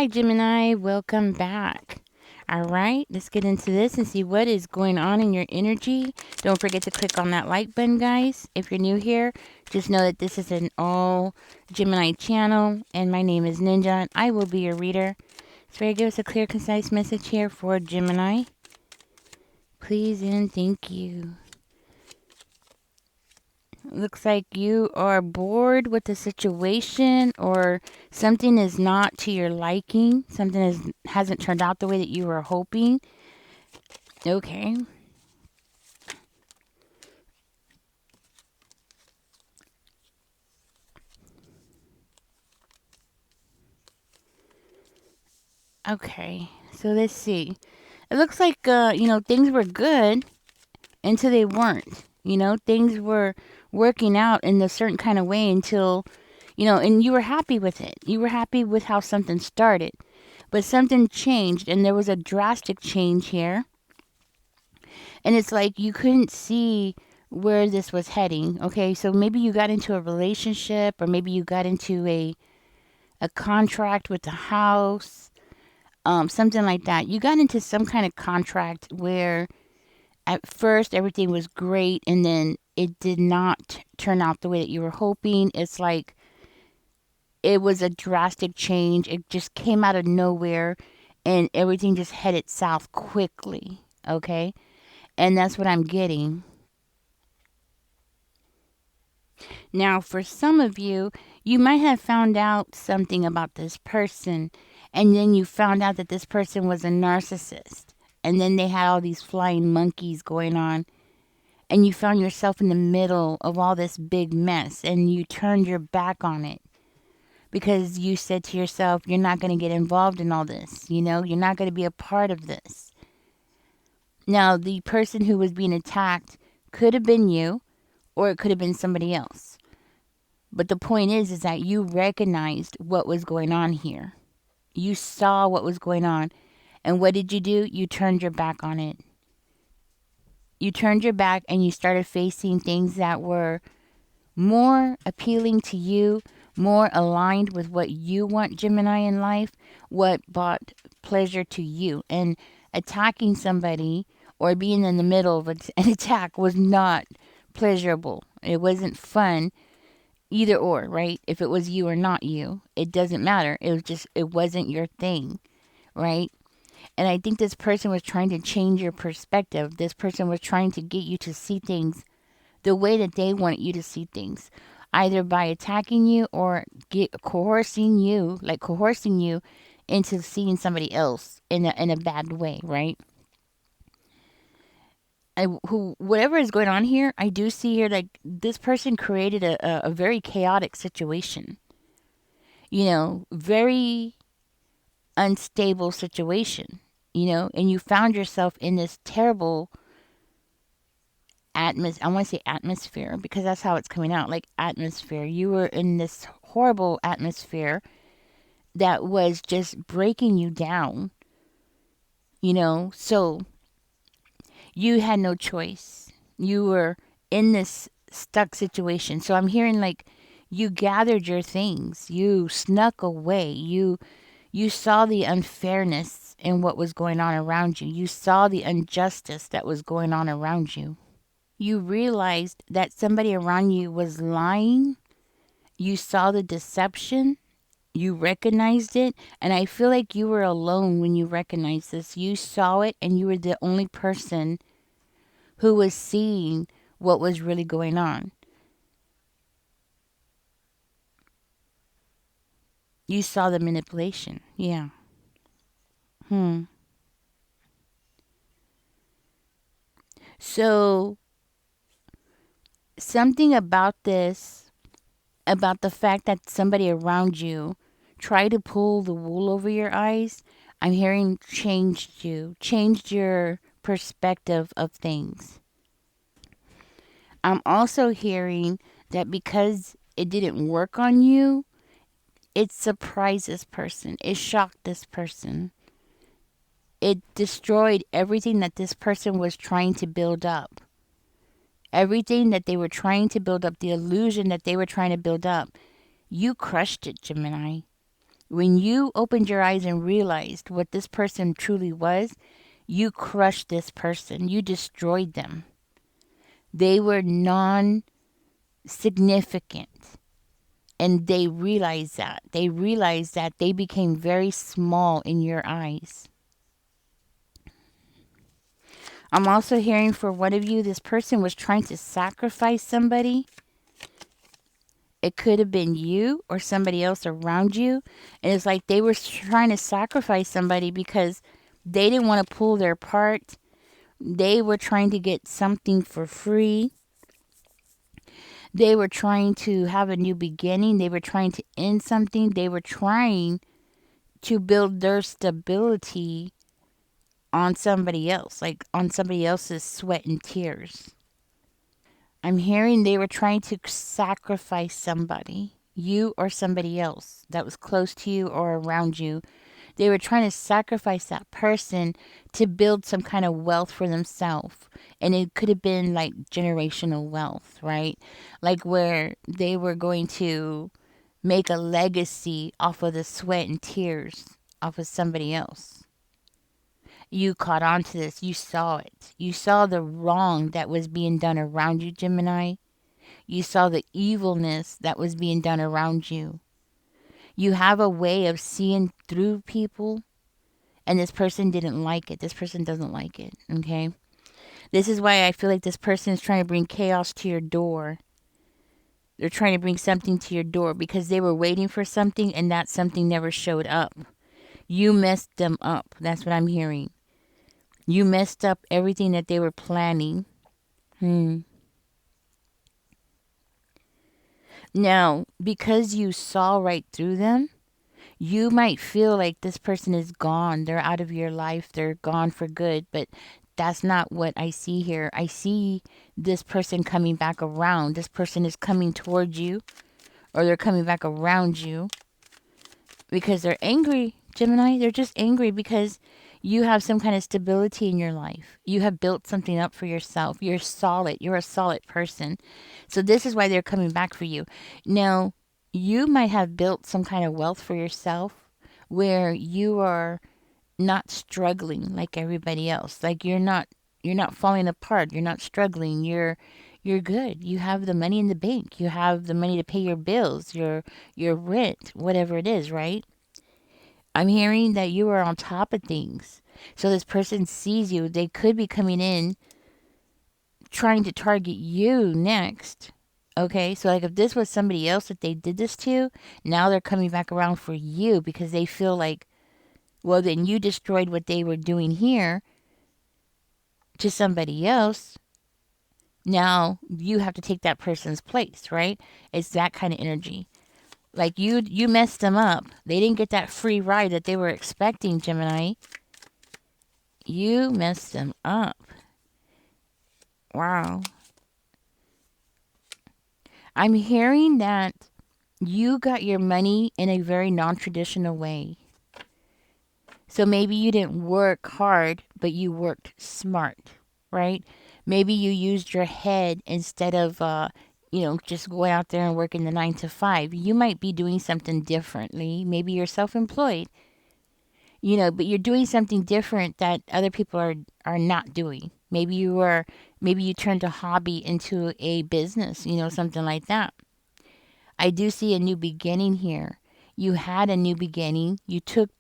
Hi, Gemini. Welcome back. All right, let's get into this and see what is going on in your energy. Don't forget to click on that like button, guys. If you're new here, just know that this is an all Gemini channel, and my name is Ninja, and I will be your reader. So, give us a clear, concise message here for Gemini. Please and thank you. Looks like you are bored with the situation, or something is not to your liking. Hasn't turned out the way that you were hoping. Okay. Okay. So let's see. It looks like things were good until they weren't. Things were working out in a certain kind of way until and you were happy with it. You were happy with how something started. But something changed, and there was a drastic change here. And it's like you couldn't see where this was heading. Okay, so maybe you got into a relationship, or maybe you got into a contract with the house, something like that. You got into some kind of contract where at first everything was great, and then it did not turn out the way that you were hoping. It's like it was a drastic change. It just came out of nowhere, and everything just headed south quickly. Okay, and that's what I'm getting. Now, for some of you, you might have found out something about this person, and then you found out that this person was a narcissist, and then they had all these flying monkeys going on, and you found yourself in the middle of all this big mess, and you turned your back on it because you said to yourself, you're not going to get involved in all this, you're not going to be a part of this. Now, the person who was being attacked could have been you, or it could have been somebody else. But the point is that you recognized what was going on here. You saw what was going on. And what did you do? You turned your back on it. You turned your back and you started facing things that were more appealing to you, more aligned with what you want, Gemini, in life, what brought pleasure to you. And attacking somebody or being in the middle of an attack was not pleasurable. It wasn't fun. Either or, right? If it was you or not you, it doesn't matter. It wasn't your thing, right? And I think this person was trying to change your perspective. This person was trying to get you to see things the way that they wanted you to see things, either by attacking you or coercing you into seeing somebody else in a bad way, right? Whatever is going on here, I do see here like this person created a very chaotic situation. Very unstable situation, and you found yourself in this terrible I want to say atmosphere because that's how it's coming out, like atmosphere. You were in this horrible atmosphere that was just breaking you down, so you had no choice. You were in this stuck situation. So I'm hearing like you gathered your things, you snuck away, you saw the unfairness in what was going on around you. You saw the injustice that was going on around you. You realized that somebody around you was lying. You saw the deception. You recognized it. And I feel like you were alone when you recognized this. You saw it, and you were the only person who was seeing what was really going on. You saw the manipulation. Yeah. Hmm. So, something about this, about the fact that somebody around you tried to pull the wool over your eyes, I'm hearing changed your perspective of things. I'm also hearing that because it didn't work on you, it surprised this person. It shocked this person. It destroyed everything that this person was trying to build up. Everything that they were trying to build up, the illusion that they were trying to build up. You crushed it, Gemini. When you opened your eyes and realized what this person truly was, you crushed this person. You destroyed them. They were non significant. And they realized that. They realized that they became very small in your eyes. I'm also hearing for one of you, this person was trying to sacrifice somebody. It could have been you or somebody else around you. And it's like they were trying to sacrifice somebody because they didn't want to pull their part. They were trying to get something for free. They were trying to have a new beginning. They were trying to end something. They were trying to build their stability on somebody else, like on somebody else's sweat and tears. I'm hearing they were trying to sacrifice somebody, you or somebody else that was close to you or around you. They were trying to sacrifice that person to build some kind of wealth for themselves. And it could have been like generational wealth, right? Like where they were going to make a legacy off of the sweat and tears off of somebody else. You caught on to this. You saw it. You saw the wrong that was being done around you, Gemini. You saw the evilness that was being done around you. You have a way of seeing through people, and this person didn't like it. This person doesn't like it, okay? This is why I feel like this person is trying to bring chaos to your door. They're trying to bring something to your door because they were waiting for something and that something never showed up. You messed them up. That's what I'm hearing. You messed up everything that they were planning. Now, because you saw right through them, you might feel like this person is gone. They're out of your life. They're gone for good. But that's not what I see here. I see this person coming back around. This person is coming towards you, or they're coming back around you because they're angry, Gemini. They're just angry because you have some kind of stability in your life. You have built something up for yourself. You're solid. You're a solid person. So this is why they're coming back for you. Now, you might have built some kind of wealth for yourself where you are not struggling like everybody else. Like you're not falling apart. You're not struggling. You're good. You have the money in the bank. You have the money to pay your bills, your rent, whatever it is, right? I'm hearing that you are on top of things. So this person sees you. They could be coming in trying to target you next. Okay, so like if this was somebody else that they did this to, now they're coming back around for you because they feel like, well, then you destroyed what they were doing here to somebody else. Now you have to take that person's place, right? It's that kind of energy. Like you messed them up. They didn't get that free ride that they were expecting, Gemini. You messed them up. Wow. I'm hearing that you got your money in a very non-traditional way. So maybe you didn't work hard, but you worked smart, right? Maybe you used your head instead of, just going out there and working the 9 to 5. You might be doing something differently. Maybe you're self-employed, but you're doing something different that other people are not doing. Maybe you turned a hobby into a business, something like that. I do see a new beginning here. You had a new beginning. You took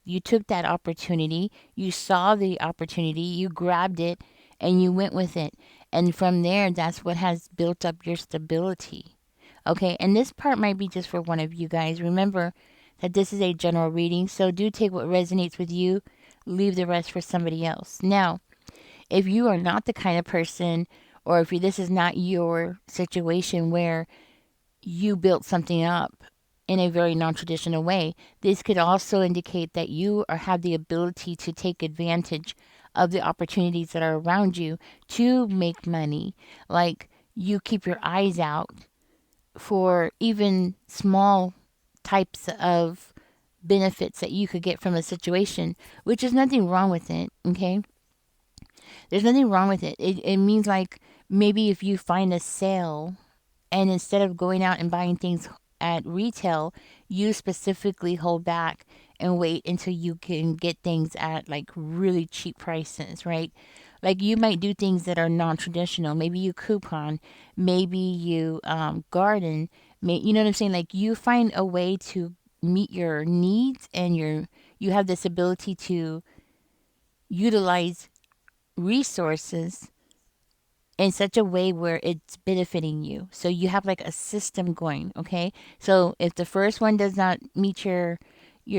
that opportunity. You saw the opportunity. You grabbed it and you went with it. And from there, that's what has built up your stability. Okay, and this part might be just for one of you guys. Remember that this is a general reading, so do take what resonates with you, leave the rest for somebody else. Now, if you are not the kind of person, or if this is not your situation where you built something up in a very non-traditional way, this could also indicate that you have the ability to take advantage of the opportunities that are around you to make money. Like you keep your eyes out for even small types of benefits that you could get from a situation, which is nothing wrong with it, okay? There's nothing wrong with it. It means like maybe if you find a sale and instead of going out and buying things at retail, you specifically hold back and wait until you can get things at like really cheap prices, right? Like you might do things that are non-traditional. Maybe you coupon, maybe you garden. You know what I'm saying? Like you find a way to meet your needs, and you have this ability to utilize resources in such a way where it's benefiting you. So you have like a system going, okay? So if the first one does not meet your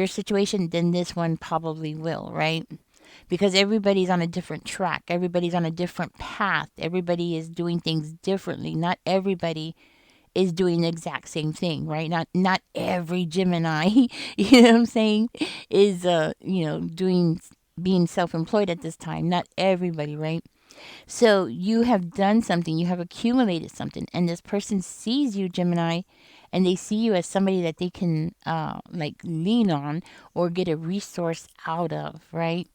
situation, then this one probably will, right? Because everybody's on a different track. Everybody's on a different path. Everybody is doing things differently. Not everybody is doing the exact same thing, right? Not every Gemini, you know what I'm saying, is doing being self-employed at this time. Not everybody, right? So you have done something, you have accumulated something, and this person sees you, Gemini, and they see you as somebody that they can like lean on or get a resource out of, right?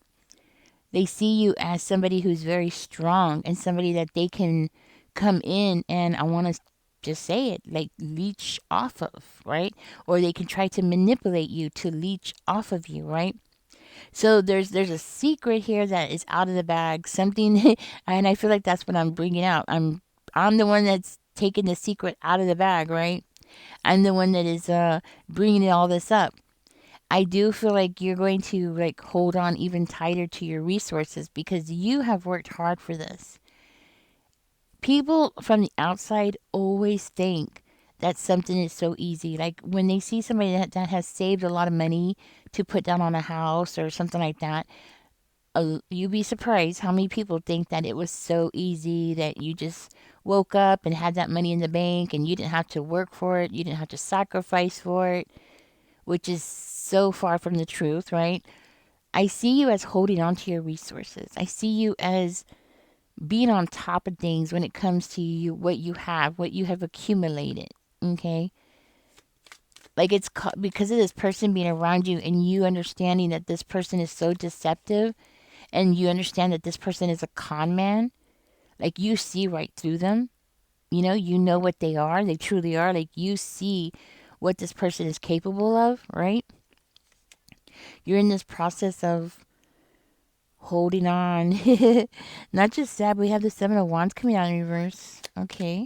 They see you as somebody who's very strong and somebody that they can come in and I want to just say it like leech off of, right? Or they can try to manipulate you to leech off of you, right? So there's a secret here that is out of the bag, something, and I feel like that's what I'm bringing out. I'm the one that's taking the secret out of the bag, right? I'm the one that is bringing all this up. I do feel like you're going to like hold on even tighter to your resources because you have worked hard for this. People from the outside always think that something is so easy. Like when they see somebody that has saved a lot of money to put down on a house or something like that, you'd be surprised how many people think that it was so easy that you just woke up and had that money in the bank and you didn't have to work for it, you didn't have to sacrifice for it, which is so far from the truth, right? I see you as holding on to your resources. I see you as being on top of things when it comes to you, what you have accumulated. Okay, like because of this person being around you and you understanding that this person is so deceptive, and you understand that this person is a con man. Like you see right through them. You know what they are. They truly are. Like you see what this person is capable of, right? You're in this process of holding on. Not just that, but we have the Seven of Wands coming out in reverse. Okay.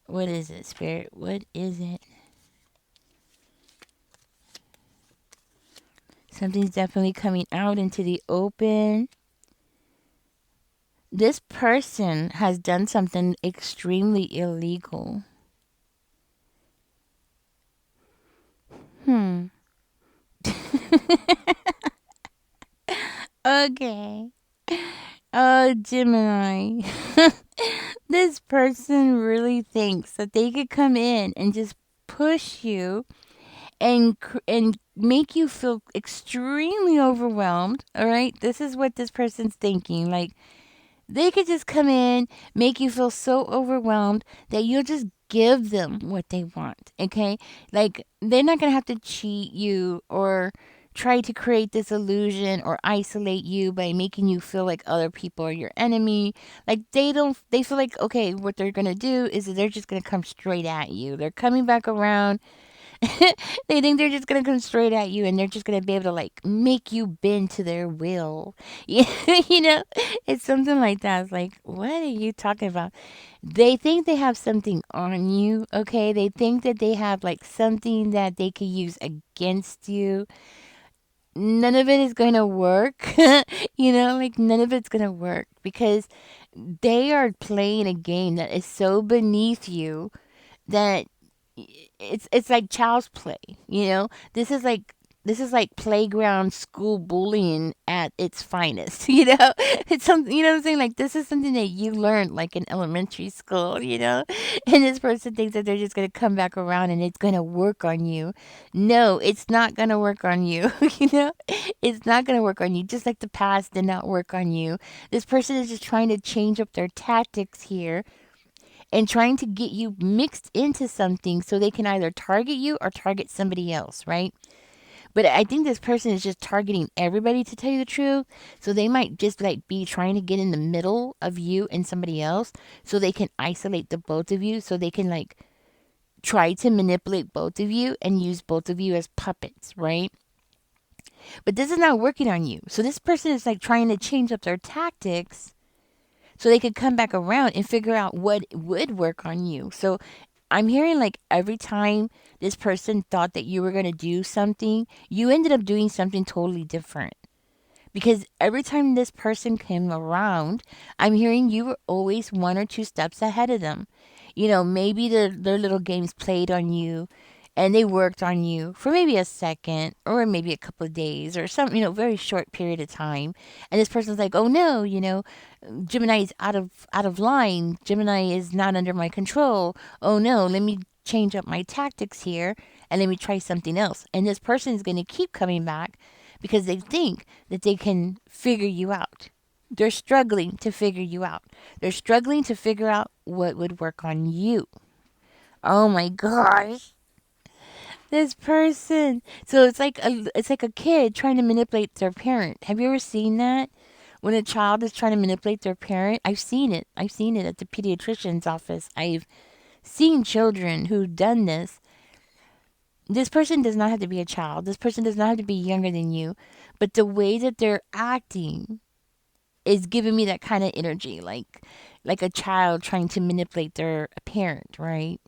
What is it, Spirit? What is it? Something's definitely coming out into the open. This person has done something extremely illegal. Hmm. Okay. Oh, Gemini. This person really thinks that they could come in and just push you and make you feel extremely overwhelmed. All right? This is what this person's thinking. Like they could just come in, make you feel so overwhelmed that you'll just give them what they want. Okay? Like they're not going to have to cheat you or try to create this illusion or isolate you by making you feel like other people are your enemy. Like they feel like okay, what they're going to do is that they're just going to come straight at you. They're coming back around. They think they're just gonna come straight at you and they're just gonna be able to like make you bend to their will. You know, it's something like that. It's like, what are you talking about? They think they have something on you, okay? They think that they have like something that they could use against you. None of it is going to work. Like none of it's going to work because they are playing a game that is so beneath you that it's like child's play. This is like playground school bullying at its finest. It's something, what I'm saying, like this is something that you learned like in elementary school. And this person thinks that they're just going to come back around and it's going to work on you. No, it's not going to work on you. It's not going to work on you, just like the past did not work on you. This person is just trying to change up their tactics here and trying to get you mixed into something so they can either target you or target somebody else, right? But I think this person is just targeting everybody, to tell you the truth. So they might just like be trying to get in the middle of you and somebody else so they can isolate the both of you so they can like try to manipulate both of you and use both of you as puppets, right? But this is not working on you. So this person is like trying to change up their tactics so they could come back around and figure out what would work on you. So I'm hearing like every time this person thought that you were going to do something, you ended up doing something totally different. Because every time this person came around, I'm hearing you were always one or two steps ahead of them. You know, maybe their little games played on you and they worked on you for maybe a second or maybe a couple of days or some, very short period of time. And this person's like, oh no, Gemini is out of line. Gemini is not under my control. Oh no, let me change up my tactics here and let me try something else. And this person is going to keep coming back because they think that they can figure you out. They're struggling to figure you out. They're struggling to figure out what would work on you. Oh my gosh. This person. So it's like a kid trying to manipulate their parent. Have you ever seen that? When a child is trying to manipulate their parent, I've seen it. I've seen it at the pediatrician's office. I've seen children who've done this. This person does not have to be a child. This person does not have to be younger than you. But the way that they're acting is giving me that kind of energy, like a child trying to manipulate their parent, right?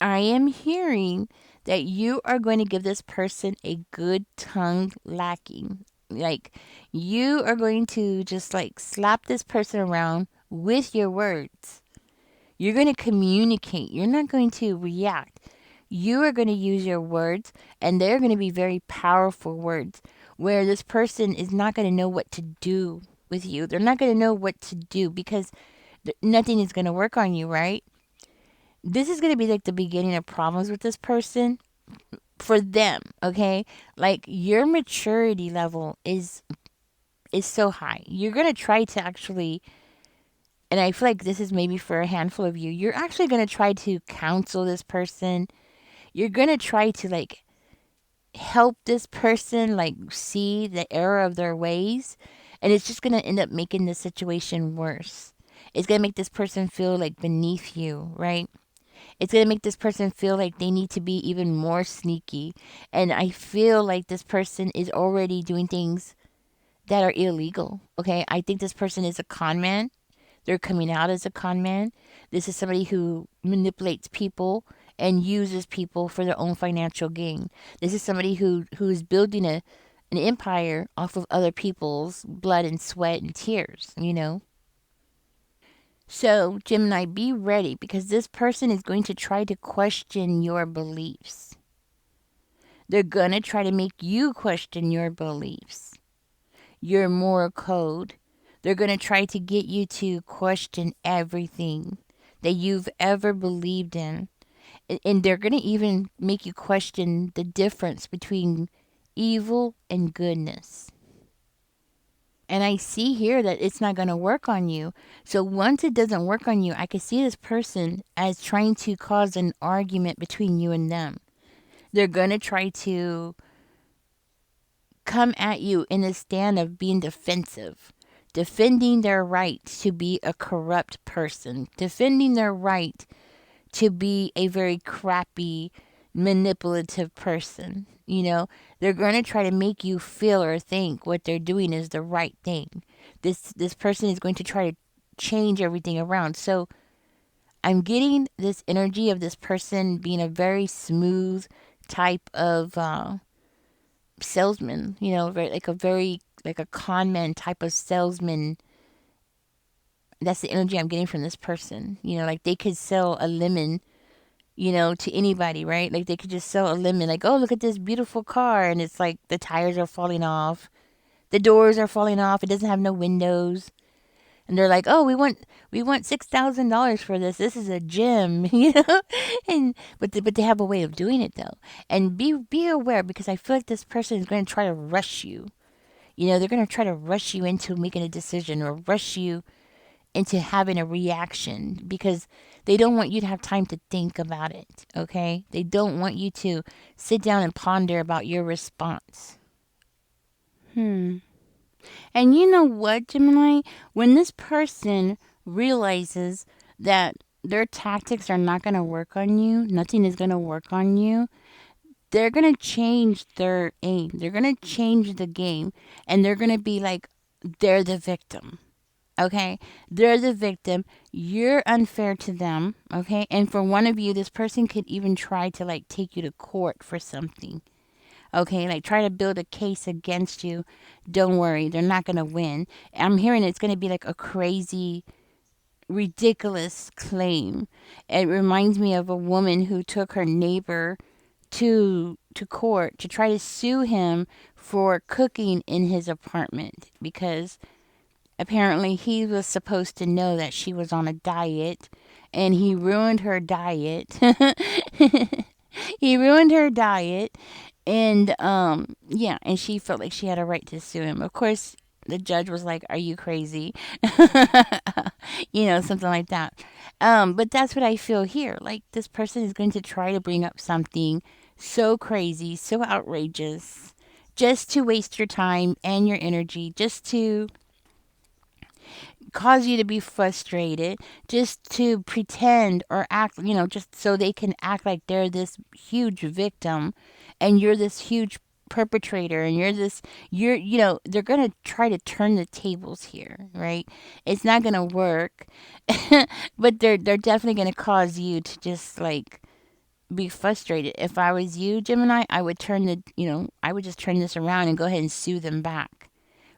I am hearing that you are going to give this person a good tongue lacking. Like you are going to just like slap this person around with your words. You're going to communicate. You're not going to react. You are going to use your words, and they're going to be very powerful words where this person is not going to know what to do with you. They're not going to know what to do because nothing is going to work on you, right? This is going to be like the beginning of problems with this person for them, okay? Like your maturity level is so high. You're going to try to actually, and I feel like this is maybe for a handful of you. You're actually going to try to counsel this person. You're going to try to like help this person like see the error of their ways, and it's just going to end up making the situation worse. It's going to make this person feel like beneath you, right? It's going to make this person feel like they need to be even more sneaky. And I feel like this person is already doing things that are illegal. Okay. I think this person is a con man. They're coming out as a con man. This is somebody who manipulates people and uses people for their own financial gain. This is somebody who is building an empire off of other people's blood and sweat and tears. So, Gemini, be ready because this person is going to try to question your beliefs. They're going to try to make you question your beliefs, your moral code. They're going to try to get you to question everything that you've ever believed in. And they're going to even make you question the difference between evil and goodness. And I see here that it's not going to work on you. So once it doesn't work on you, I can see this person as trying to cause an argument between you and them. They're going to try to come at you in a stand of being defensive, defending their right to be a corrupt person, defending their right to be a very crappy, manipulative person. They're going to try to make you feel or think what they're doing is the right thing. This person is going to try to change everything around. So I'm getting this energy of this person being a very smooth type of salesman. Like a con man type of salesman. That's the energy I'm getting from this person. Like they could sell a lemon to anybody, right? Like they could just sell a lemon, like, oh, look at this beautiful car. And it's like the tires are falling off, the doors are falling off, it doesn't have no windows. And they're like, oh, we want $6,000 for this. This is a gem, And but they have a way of doing it though. And be aware because I feel like this person is going to try to rush you. They're going to try to rush you into making a decision or rush you into having a reaction because they don't want you to have time to think about it, okay? They don't want you to sit down and ponder about your response. Hmm. And you know what, Gemini? When this person realizes that their tactics are not going to work on you. Nothing is going to work on you. They're going to change their aim. They're going to change the game. And they're going to be like, they're the victim. Okay? They're the victim. You're unfair to them. Okay? And for one of you, this person could even try to like take you to court for something. Okay? Like try to build a case against you. Don't worry. They're not going to win. I'm hearing it's going to be like a crazy ridiculous claim. It reminds me of a woman who took her neighbor to court to try to sue him for cooking in his apartment because apparently he was supposed to know that she was on a diet and he ruined her diet. He ruined her diet and yeah, and she felt like she had a right to sue him. Of course, the judge was like, "Are you crazy?" Something like that. But that's what I feel here. Like this person is going to try to bring up something so crazy, so outrageous, just to waste your time and your energy, just to cause you to be frustrated, just to pretend or act, just so they can act like they're this huge victim and you're this huge perpetrator and they're going to try to turn the tables here, right? It's not going to work. But they're definitely going to cause you to just like be frustrated. If I was you, Gemini, I would just turn this around and go ahead and sue them back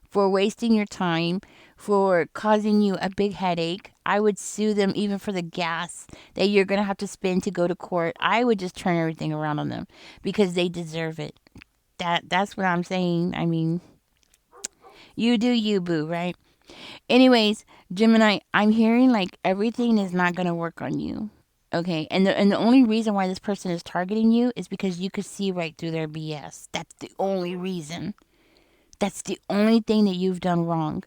for wasting your time, for causing you a big headache. I would sue them even for the gas that you're going to have to spend to go to court. I would just turn everything around on them because they deserve it. That's what I'm saying. I mean, you do you, boo, right? Anyways, Gemini, I'm hearing like everything is not going to work on you. Okay, and the only reason why this person is targeting you is because you could see right through their BS. That's the only reason. That's the only thing that you've done wrong.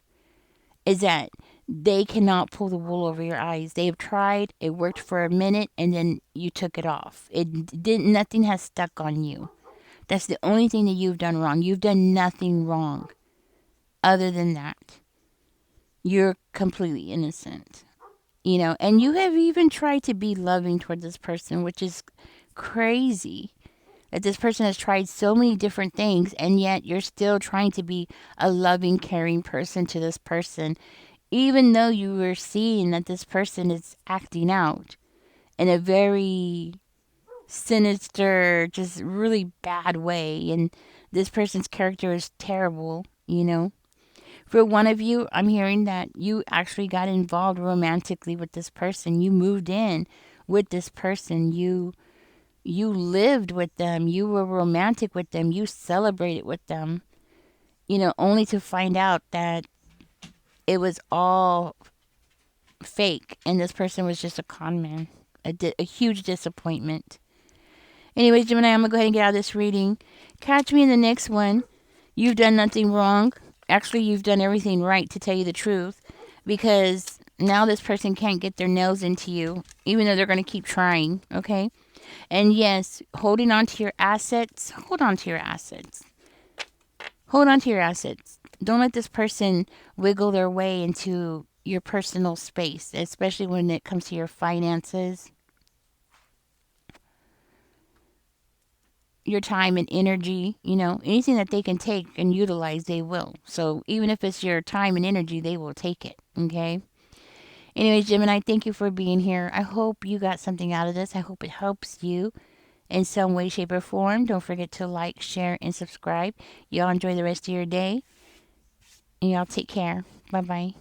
Is that they cannot pull the wool over your eyes. They have tried, it worked for a minute, and then you took it off. It didn't. Nothing has stuck on you. That's the only thing that you've done wrong. You've done nothing wrong. Other than that, you're completely innocent. And you have even tried to be loving toward this person, which is crazy. That this person has tried so many different things, and yet you're still trying to be a loving, caring person to this person, even though you were seeing that this person is acting out in a very sinister, just really bad way, and this person's character is terrible. For one of you, I'm hearing that you actually got involved romantically with this person. You moved in with this person. You lived with them. You were romantic with them. You celebrated with them. Only to find out that it was all fake and this person was just a con man. A huge disappointment. Anyways, Gemini, I'm going to go ahead and get out of this reading. Catch me in the next one. You've done nothing wrong. Actually, you've done everything right, to tell you the truth, because now this person can't get their nails into you, even though they're going to keep trying, okay? And yes, holding on to your assets, hold on to your assets. Hold on to your assets. Don't let this person wiggle their way into your personal space, especially when it comes to your finances, your time and energy. Anything that they can take and utilize, they will. So even if it's your time and energy, they will take it, okay? Anyways, Gemini, thank you for being here. I hope you got something out of this. I hope it helps you in some way, shape, or form. Don't forget to like, share, and subscribe. Y'all enjoy the rest of your day. And y'all take care. Bye bye.